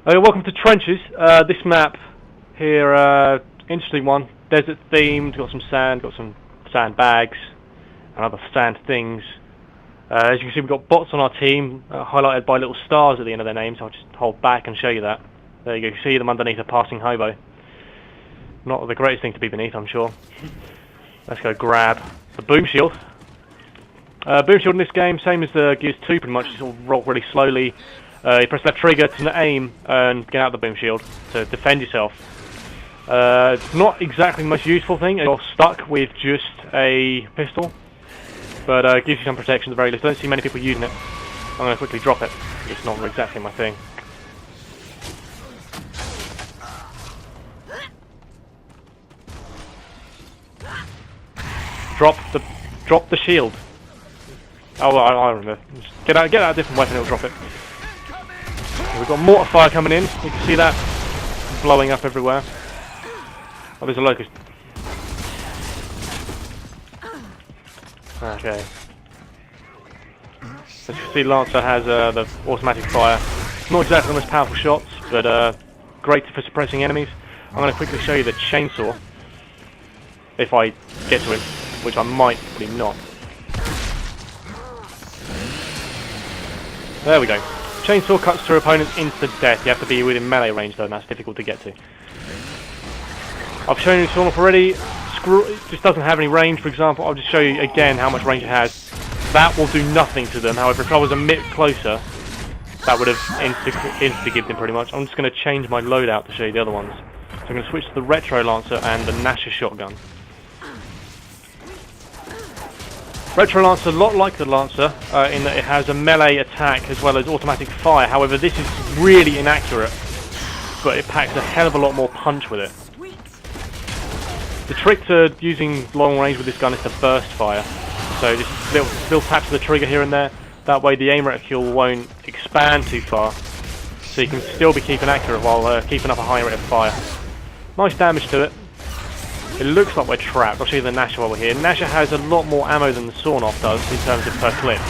Welcome to Trenches. This map here, interesting one. Desert themed, got some sand bags, and other sand things. As you can see, we've got bots on our team, highlighted by little stars at the end of their names. I'll just hold back and show you that. There you go, you can see them underneath a passing hobo. Not the greatest thing to be beneath, I'm sure. Let's go grab the boom shield. Boom shield in this game, same as the Gears 2 pretty much, you sort of roll really slowly. You press left trigger to aim and get out the boom shield to defend yourself. It's not exactly the most useful thing, you're stuck with just a pistol, but it gives you some protection at the very least. I don't see many people using it. I'm going to quickly drop it, it's not exactly my thing. Drop the shield. Oh, I remember. Just get out a different weapon, it'll drop it. We've got mortar fire coming in. You can see that blowing up everywhere. Oh, there's a locust. Okay. As you can see, Lancer has the automatic fire. Not exactly the most powerful shots, but great for suppressing enemies. I'm going to quickly show you the chainsaw, if I get to it, which I might, probably not. There we go. Chainsaw cuts through opponents instant death. You have to be within melee range though, and that's difficult to get to. I've shown you Sawn off already. It just doesn't have any range, for example. I'll just show you again how much range it has. That will do nothing to them. However, if I was a bit closer, that would have insta-gibbed them pretty much. I'm just going to change my loadout to show you the other ones. So I'm going to switch to the Retro Lancer and the Nasher shotgun. Retro Lancer, a lot like the Lancer, in that it has a melee attack as well as automatic fire. However, this is really inaccurate, but it packs a hell of a lot more punch with it. The trick to using long range with this gun is to burst fire. So just little taps of the trigger here and there. That way the aim reticule won't expand too far, so you can still be keeping accurate while keeping up a high rate of fire. Nice damage to it. It looks like we're trapped. I'll show you the Nasher while we're here. Nasher has a lot more ammo than the Sawn-Off does in terms of per clip.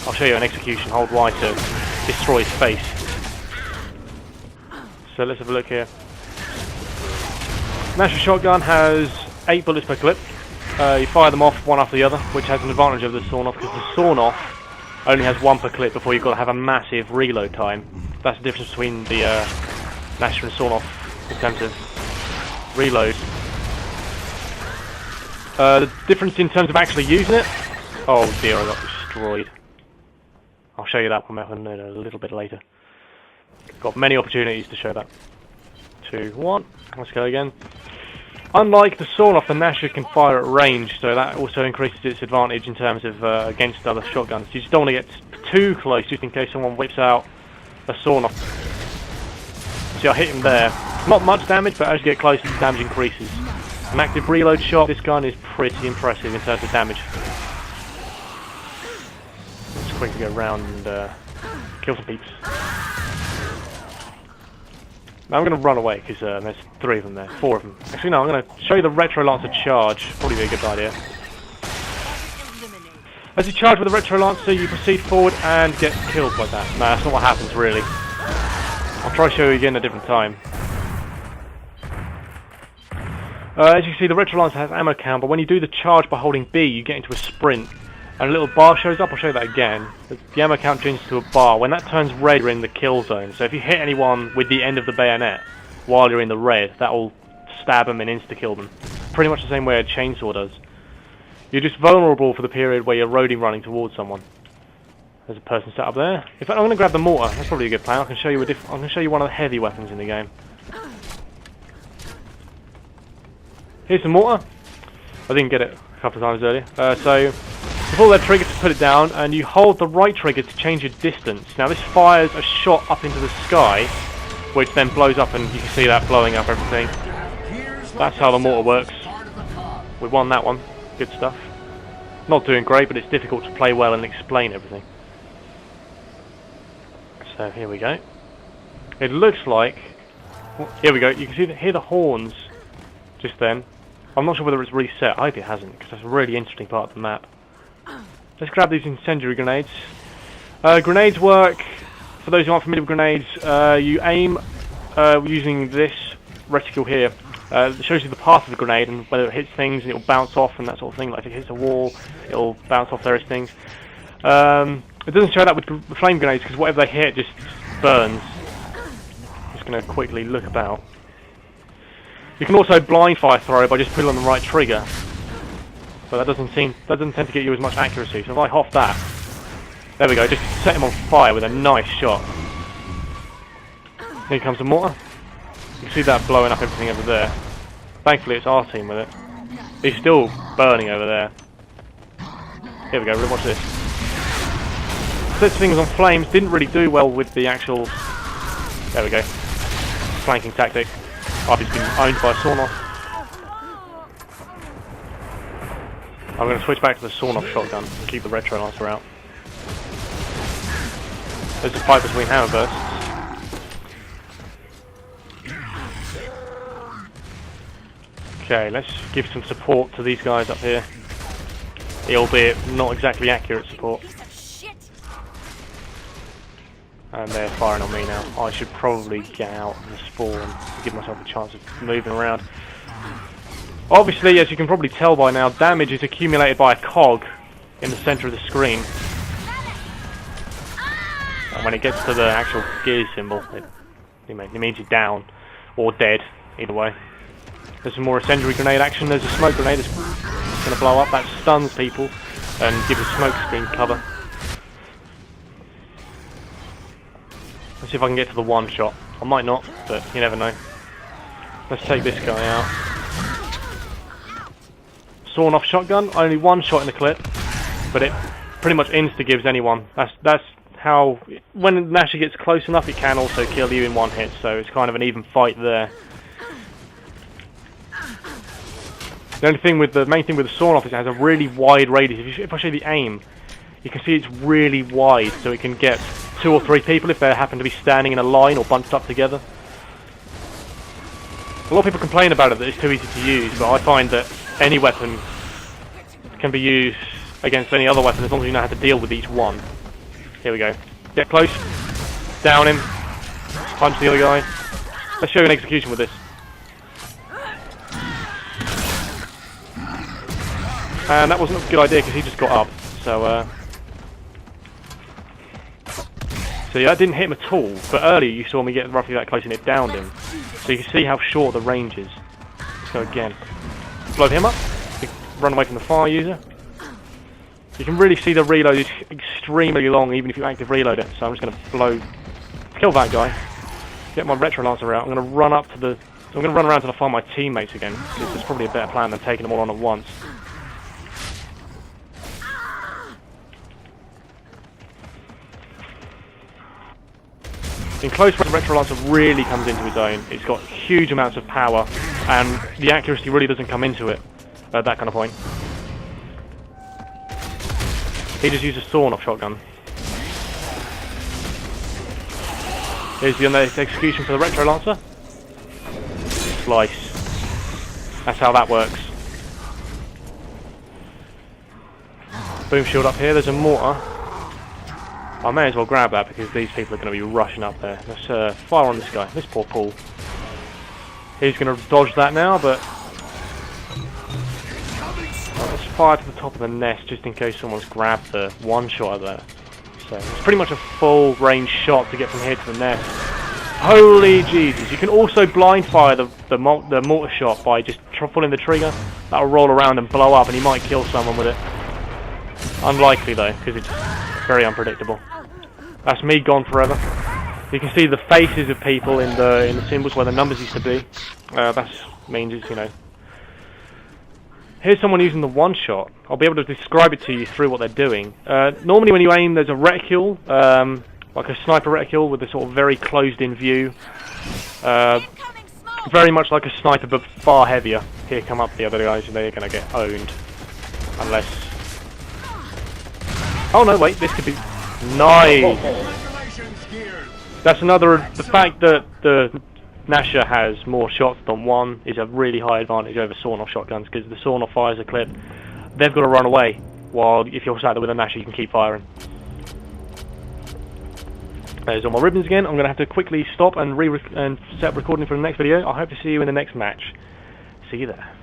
I'll show you an execution. Hold Y to destroy his face. So let's have a look here. Nasher shotgun has 8 bullets per clip. You fire them off one after the other, which has an advantage over the Sawn-Off, because the Sawn-Off only has 1 per clip before you've got to have a massive reload time. That's the difference between the Nasher and Sawn-Off in terms of reload. The difference in terms of actually using it... Oh dear, I got destroyed. I'll show you that one a little bit later. Got many opportunities to show that. 2, 1, let's go again. Unlike the Sawn-Off, the Nasher can fire at range, so that also increases its advantage in terms of against other shotguns. You just don't want to get too close, just in case someone whips out a Sawn-Off. See, I hit him there. Not much damage, but as you get closer, the damage increases. An active reload shot, this gun is pretty impressive in terms of damage. Let's quickly go around and kill some peeps. Now I'm going to run away because there's 3 of them there, 4 of them. Actually no, I'm going to show you the Retro Lancer charge, probably be a good idea. As you charge with the Retro Lancer, you proceed forward and get killed by that. No, that's not what happens really. I'll try to show you again a different time. As you can see, the Retro Lancer has ammo count, but when you do the charge by holding B, you get into a sprint, and a little bar shows up. I'll show you that again. The ammo count changes to a bar. When that turns red, you're in the kill zone. So if you hit anyone with the end of the bayonet while you're in the red, that will stab them and insta-kill them. Pretty much the same way a chainsaw does. You're just vulnerable for the period where you're roadie running towards someone. There's a person set up there. In fact, I'm going to grab the mortar. That's probably a good plan. I can show you one of the heavy weapons in the game. Here's the mortar. I didn't get it a couple of times earlier. So, you pull that trigger to put it down, and you hold the right trigger to change your distance. Now this fires a shot up into the sky, which then blows up, and you can see that blowing up everything. That's how the mortar works. We won that one. Good stuff. Not doing great, but it's difficult to play well and explain everything. So here we go. It looks like... Here we go. You can hear the horns just then. I'm not sure whether it's reset. I hope it hasn't, because that's a really interesting part of the map. Let's grab these incendiary grenades. Grenades work for those who aren't familiar with grenades, you aim using this reticule here. It shows you the path of the grenade and whether it hits things and it will bounce off and that sort of thing. Like if it hits a wall, it will bounce off various things. It doesn't show that with flame grenades because whatever they hit just burns. Just going to quickly look about. You can also blind fire throw by just putting on the right trigger, but that doesn't tend to get you as much accuracy. So if I hoff that, there we go, just set him on fire with a nice shot. Here comes the mortar. You can see that blowing up everything over there. Thankfully it's our team with it. He's still burning over there. Here we go, watch this. Sets things on flames, didn't really do well with the actual... There we go. Flanking tactic. After he's been owned by a sawn-off. I'm going to switch back to the sawn-off shotgun and keep the retro lancer out. There's a fight between hammer bursts. Okay, let's give some support to these guys up here. Albeit not exactly accurate support. And they're firing on me now. I should probably get out and spawn to give myself a chance of moving around. Obviously, as you can probably tell by now, damage is accumulated by a cog in the centre of the screen. And when it gets to the actual gear symbol, it means you're down or dead, either way. There's some more incendiary grenade action. There's a smoke grenade that's going to blow up. That stuns people and gives a smoke screen cover. Let's see if I can get to the one shot. I might not, but you never know. Let's take this guy out. Sawn off shotgun, only one shot in the clip, but it pretty much insta-gives anyone. That's how, when Nasher gets close enough, it can also kill you in one hit, so it's kind of an even fight there. The only thing with the main thing with the sawn off is it has a really wide radius. If I show you the aim, you can see it's really wide, so it can get 2 or 3 people if they happen to be standing in a line or bunched up together. A lot of people complain about it that it's too easy to use, but I find that any weapon can be used against any other weapon as long as you know how to deal with each one. Here we go. Get close. Down him. Punch the other guy. Let's show you an execution with this. And that wasn't a good idea because he just got up. So yeah, that didn't hit him at all. But earlier you saw me get roughly that close and it downed him. So you can see how short the range is. So again, blow him up. Run away from the fire user. You can really see the reload is extremely long, even if you active reload it. So I'm just going to kill that guy. Get my retro lancer out. I'm going to run up to the. I'm going to run around till I find my teammates again, because it's probably a better plan than taking them all on at once. In close range, Retro Lancer really comes into his own. It's got huge amounts of power, and the accuracy really doesn't come into it at that kind of point. He just used a sawn-off shotgun. Here's the execution for the Retro Lancer. Slice. That's how that works. Boom shield up here. There's a mortar. I may as well grab that because these people are going to be rushing up there. Let's fire on this guy, this poor Paul. He's going to dodge that now, but let's fire to the top of the nest just in case someone's grabbed the one shot of that. So it's pretty much a full range shot to get from here to the nest. Holy Jesus! You can also blind fire the mortar shot by just pulling the trigger. That'll roll around and blow up, and you might kill someone with it. Unlikely though, because it's very unpredictable. That's me gone forever. You can see the faces of people in the symbols where the numbers used to be. That means it's, you know. Here's someone using the one shot. I'll be able to describe it to you through what they're doing. Normally when you aim, there's a reticule, like a sniper reticule with a sort of very closed-in view. Very much like a sniper, but far heavier. Here come up the other guys, and they're going to get owned. Unless... Oh no, wait, this could be... Nice! That's another... The fact that the Nasher has more shots than one is a really high advantage over sawn-off shotguns, because the sawn-off fires a clip, they've got to run away, while if you're sat there with a Nasher you can keep firing. There's all my ribbons again. I'm going to have to quickly stop and set up recording for the next video. I hope to see you in the next match. See you there.